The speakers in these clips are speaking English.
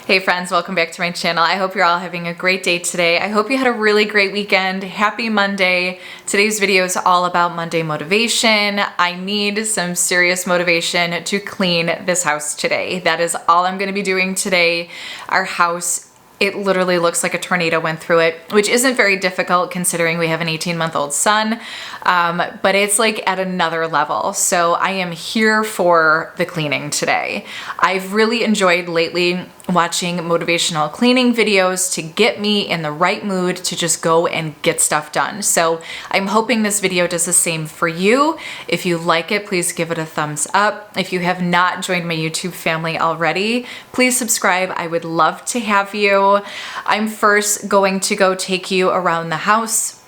Hey friends, welcome back to my channel. I hope you're all having a great day today. I hope you had a really great weekend. Happy Monday. Today's video is all about Monday motivation. I need some serious motivation to clean this house today. That is all I'm gonna be doing today. Our house, it literally looks like a tornado went through it, which isn't very difficult considering we have an 18-month-old son, but it's like at another level. So I am here for the cleaning today. I've really enjoyed lately watching motivational cleaning videos to get me in the right mood to just go and get stuff done. So I'm hoping this video does the same for you. If you like it, please give it a thumbs up. If you have not joined my YouTube family already, please subscribe. I would love to have you. I'm first going to go take you around the house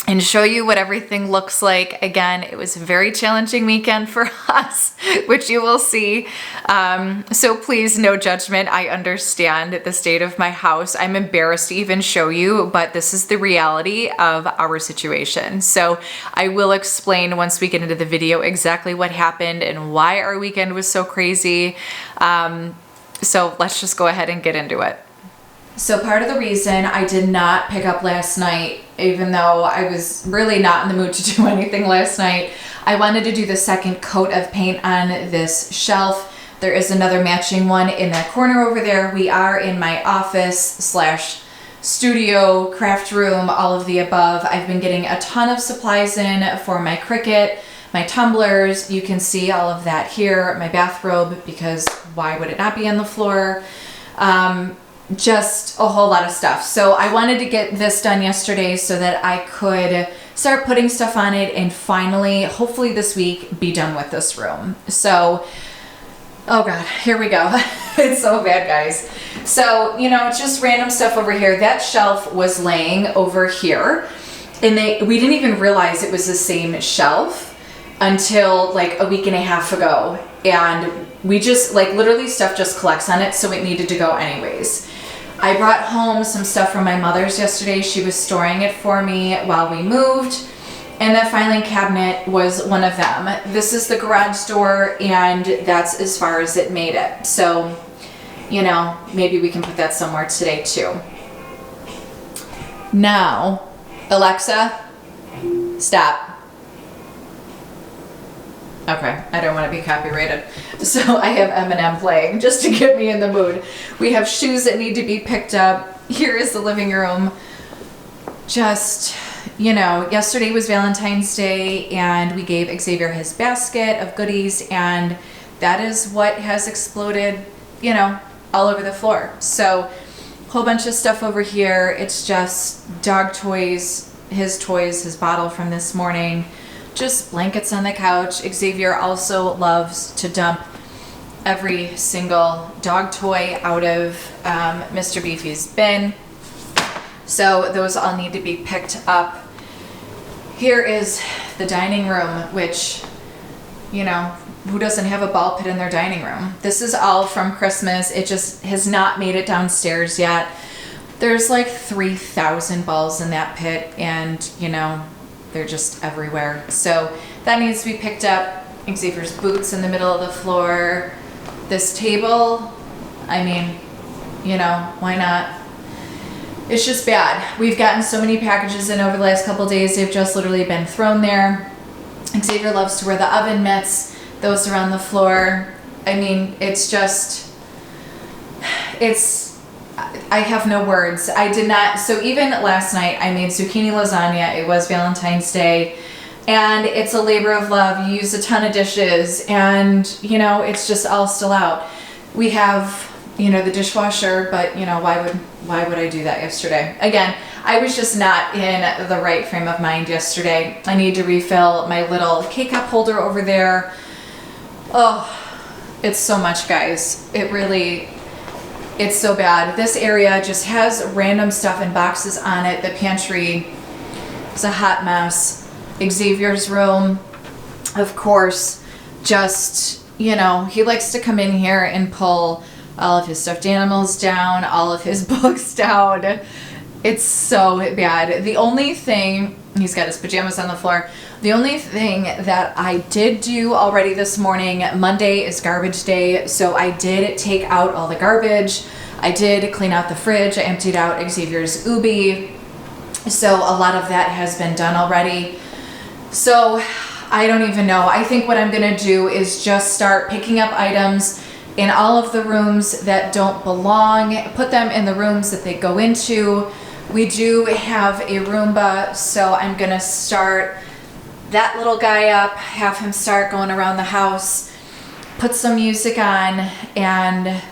and show you what everything looks like. Again, it was a very challenging weekend for us, which you will see. So please, no judgment. I understand the state of my house. I'm embarrassed to even show you, but this is the reality of our situation. So I will explain once we get into the video exactly what happened and why our weekend was so crazy. So let's just go ahead and get into it. So part of the reason I did not pick up last night, even though I was really not in the mood to do anything last night, I wanted to do the second coat of paint on this shelf. There is another matching one in that corner over there. We are in my office / studio, craft room, all of the above. I've been getting a ton of supplies in for my Cricut, my tumblers. You can see all of that here. My bathrobe, because why would it not be on the floor? Just a whole lot of stuff. So I wanted to get this done yesterday so that I could start putting stuff on it and finally, hopefully this week, be done with this room. So, oh God, here we go. It's so bad, guys. So, just random stuff over here. That shelf was laying over here and we didn't even realize it was the same shelf until like a week and a half ago. And we just literally stuff just collects on it. So it needed to go anyways. I brought home some stuff from my mother's yesterday. She was storing it for me while we moved. And that filing cabinet was one of them. This is the garage door and that's as far as it made it. So, maybe we can put that somewhere today too. Now, Alexa, stop. Okay, I don't want to be copyrighted. So I have Eminem playing just to get me in the mood. We have shoes that need to be picked up. Here is the living room. Just, yesterday was Valentine's Day and we gave Xavier his basket of goodies and that is what has exploded, all over the floor. So a whole bunch of stuff over here. It's just dog toys, his bottle from this morning. Just blankets on the couch. Xavier also loves to dump every single dog toy out of Mr. Beefy's bin. So those all need to be picked up. Here is the dining room, which, who doesn't have a ball pit in their dining room? This is all from Christmas. It just has not made it downstairs yet. There's like 3,000 balls in that pit and, they're just everywhere. So that needs to be picked up. Xavier's boots in the middle of the floor. This table, why not? It's just bad. We've gotten so many packages in over the last couple days. They've just literally been thrown there. Xavier loves to wear the oven mitts. Those are on the floor. I have no words. I did not. So even last night I made zucchini lasagna. It was Valentine's Day and it's a labor of love. You use a ton of dishes and it's just all still out. We have, the dishwasher, but why would I do that yesterday? Again, I was just not in the right frame of mind yesterday. I need to refill my little K-cup holder over there. Oh, it's so much, guys. It's so bad. This area just has random stuff in boxes on it. The pantry is a hot mess. Xavier's room, of course, just, he likes to come in here and pull all of his stuffed animals down, all of his books down. It's so bad. The only thing, he's got his pajamas on the floor. The only thing that I did do already this morning, Monday is garbage day, so I did take out all the garbage. I did clean out the fridge. I emptied out Xavier's Ubi. So a lot of that has been done already. So I don't even know. I think what I'm gonna do is just start picking up items in all of the rooms that don't belong, put them in the rooms that they go into. We do have a Roomba, so I'm gonna start that little guy up, have him start going around the house, put some music on, and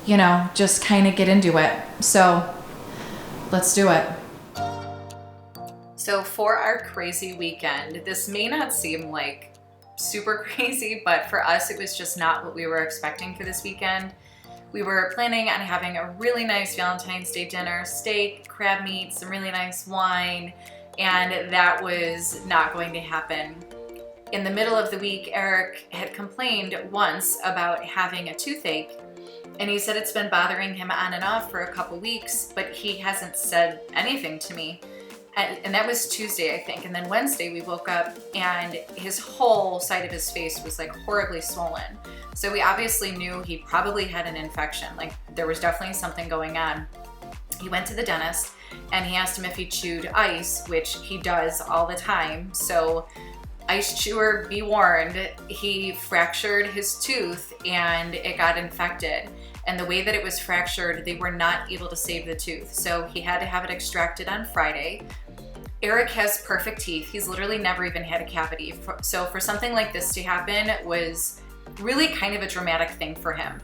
you know, just kind of get into it. So let's do it. So for our crazy weekend, this may not seem like super crazy, but for us, it was just not what we were expecting for this weekend. We were planning on having a really nice Valentine's Day dinner, steak, crab meat, some really nice wine, and that was not going to happen. In the middle of the week, Eric had complained once about having a toothache, and he said it's been bothering him on and off for a couple weeks, but he hasn't said anything to me. And that was Tuesday, I think. And then Wednesday we woke up and his whole side of his face was like horribly swollen. So we obviously knew he probably had an infection. Like there was definitely something going on. He went to the dentist and he asked him if he chewed ice, which he does all the time. So ice chewer, be warned, he fractured his tooth and it got infected. And the way that it was fractured, they were not able to save the tooth. So he had to have it extracted on Friday. Eric has perfect teeth. He's literally never even had a cavity. So for something like this to happen was really kind of a dramatic thing for him.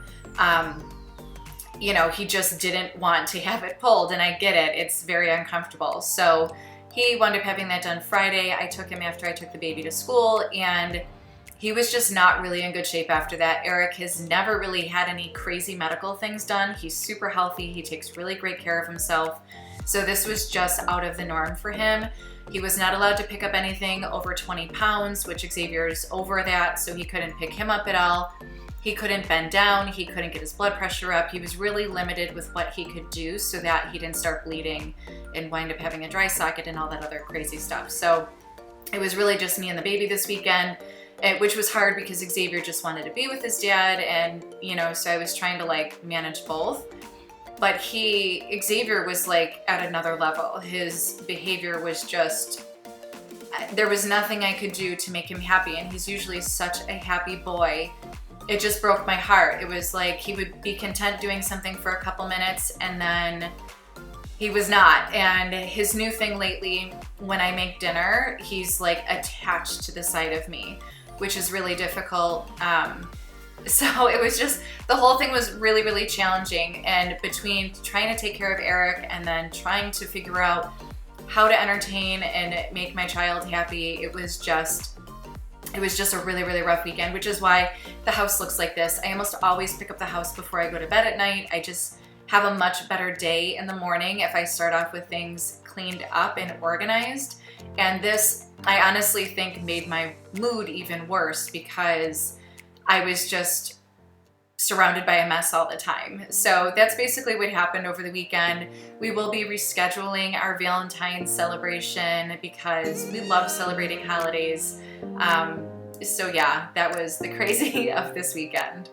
You know, he just didn't want to have it pulled, and I get it. It's very uncomfortable. So he wound up having that done Friday. I took him after I took the baby to school, and he was just not really in good shape after that. Eric has never really had any crazy medical things done. He's super healthy. He takes really great care of himself. So this was just out of the norm for him. He was not allowed to pick up anything over 20 pounds, which Xavier's over that, so he couldn't pick him up at all. He couldn't bend down. He couldn't get his blood pressure up. He was really limited with what he could do so that he didn't start bleeding and wind up having a dry socket and all that other crazy stuff. So it was really just me and the baby this weekend, which was hard because Xavier just wanted to be with his dad, and you know, so I was trying to like manage both. But Xavier was like at another level. His behavior was just, there was nothing I could do to make him happy, and he's usually such a happy boy. It just broke my heart. It was like he would be content doing something for a couple minutes and then he was not. And his new thing lately, when I make dinner, he's like attached to the side of me, which is really difficult. So it was just, the whole thing was really, really challenging. And between trying to take care of Eric and then trying to figure out how to entertain and make my child happy, it was just a really, really rough weekend, which is why the house looks like this. I almost always pick up the house before I go to bed at night. I just have a much better day in the morning if I start off with things cleaned up and organized. And this, I honestly think, made my mood even worse because I was just surrounded by a mess all the time. So that's basically what happened over the weekend. We will be rescheduling our Valentine's celebration because we love celebrating holidays. So yeah, that was the crazy of this weekend.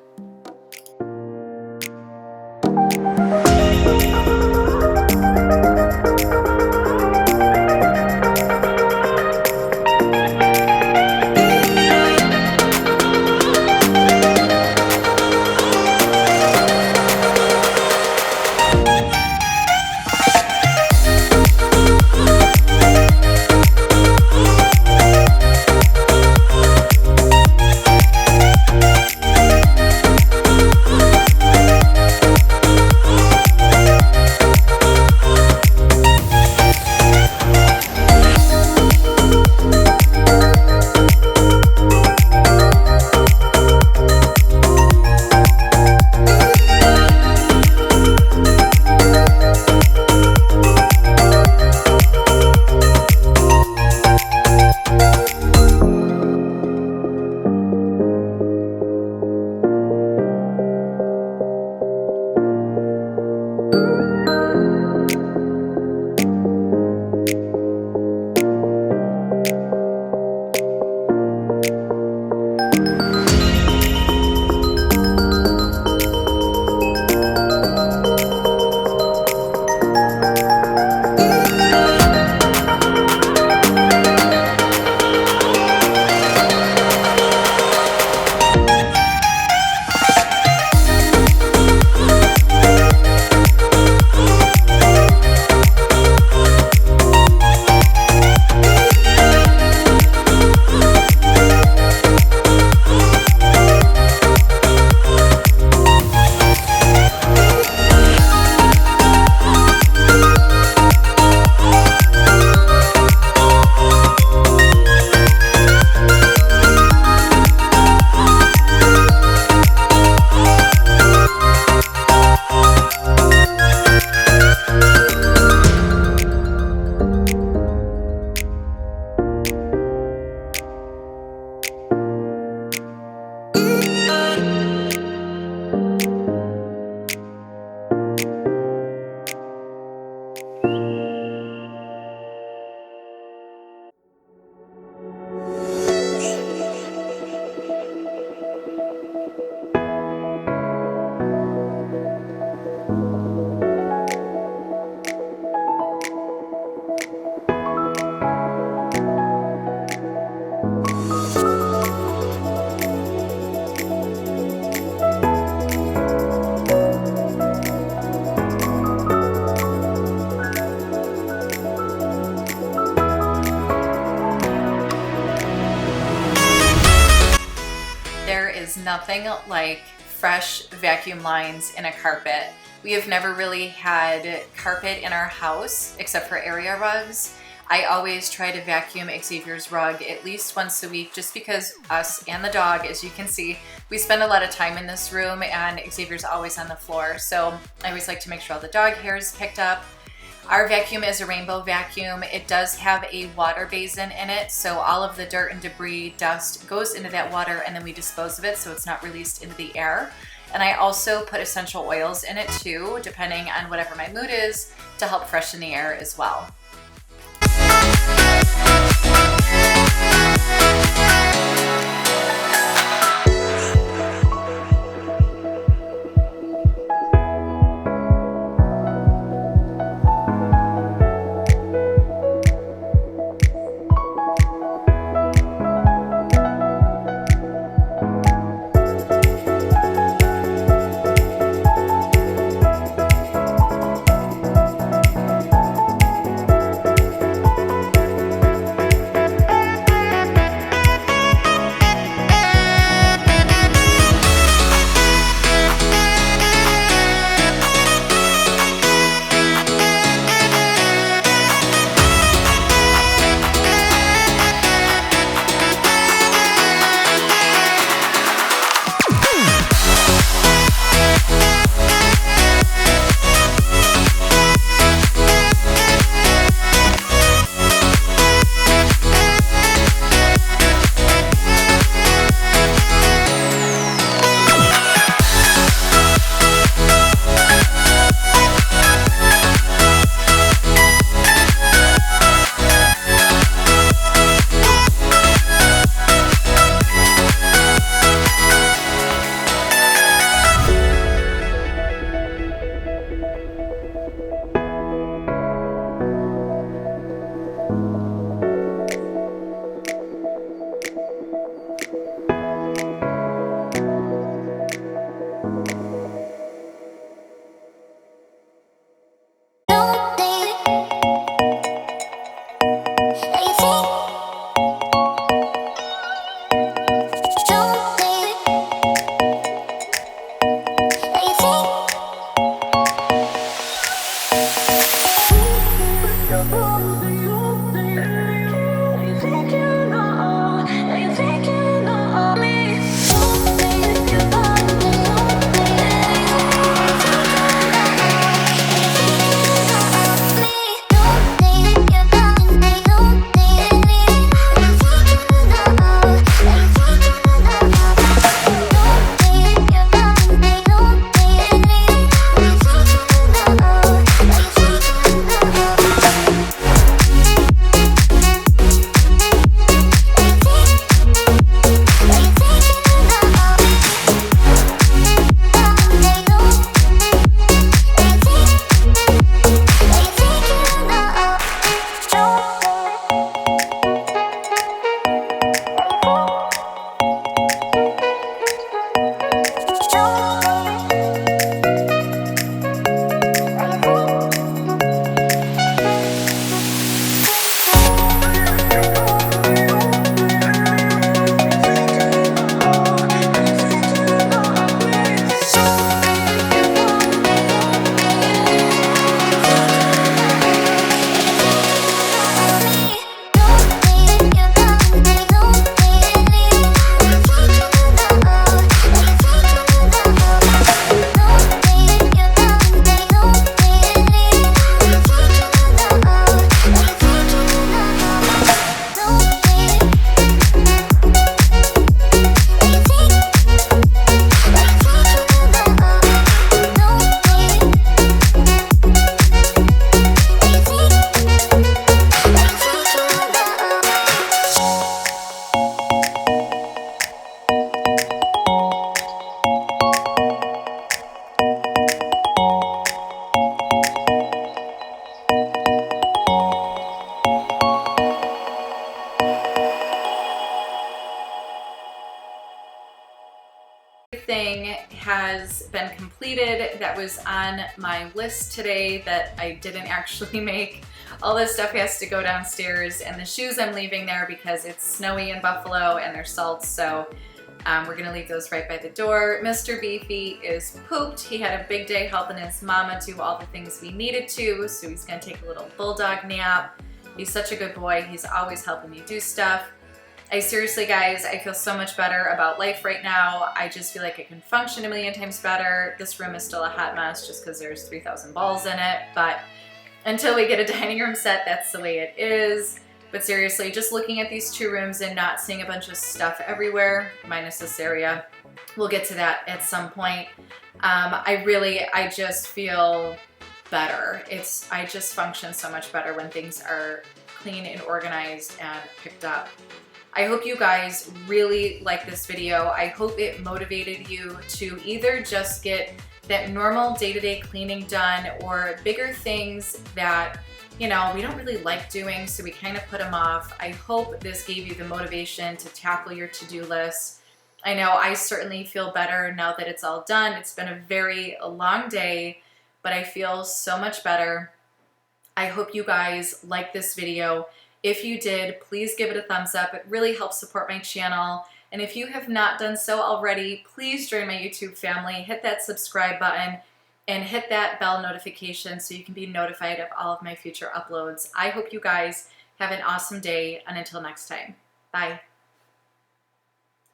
nothing like fresh vacuum lines in a carpet. We have never really had carpet in our house except for area rugs. I always try to vacuum Xavier's rug at least once a week just because us and the dog, as you can see, we spend a lot of time in this room and Xavier's always on the floor. So I always like to make sure all the dog hair is picked up. Our vacuum is a rainbow vacuum. It does have a water basin in it, so all of the dirt and debris, dust goes into that water and then we dispose of it so it's not released into the air. And I also put essential oils in it too, depending on whatever my mood is, to help freshen the air as well. Everything has been completed that was on my list today that I didn't actually make. All this stuff has to go downstairs, and the shoes I'm leaving there because it's snowy in Buffalo and they're salt, so We're gonna leave those right by the door. Mr. Beefy is pooped. He had a big day helping his mama do all the things we needed to, so he's gonna take a little bulldog nap. He's such a good boy. He's always helping me do stuff. I seriously, guys, I feel so much better about life right now. I just feel like I can function a million times better. This room is still a hot mess just because there's 3,000 balls in it, but until we get a dining room set, that's the way it is. But seriously, just looking at these 2 rooms and not seeing a bunch of stuff everywhere, minus this area, we'll get to that at some point. I just feel better. I just function so much better when things are clean and organized and picked up. I hope you guys really like this video. I hope it motivated you to either just get that normal day-to-day cleaning done or bigger things that, you know, we don't really like doing, so we kind of put them off. I hope this gave you the motivation to tackle your to-do list. I know I certainly feel better now that it's all done. It's been a very long day, but I feel so much better. I hope you guys like this video. If you did, please give it a thumbs up. It really helps support my channel. And if you have not done so already, please join my YouTube family, hit that subscribe button, and hit that bell notification so you can be notified of all of my future uploads. I hope you guys have an awesome day, and until next time, bye.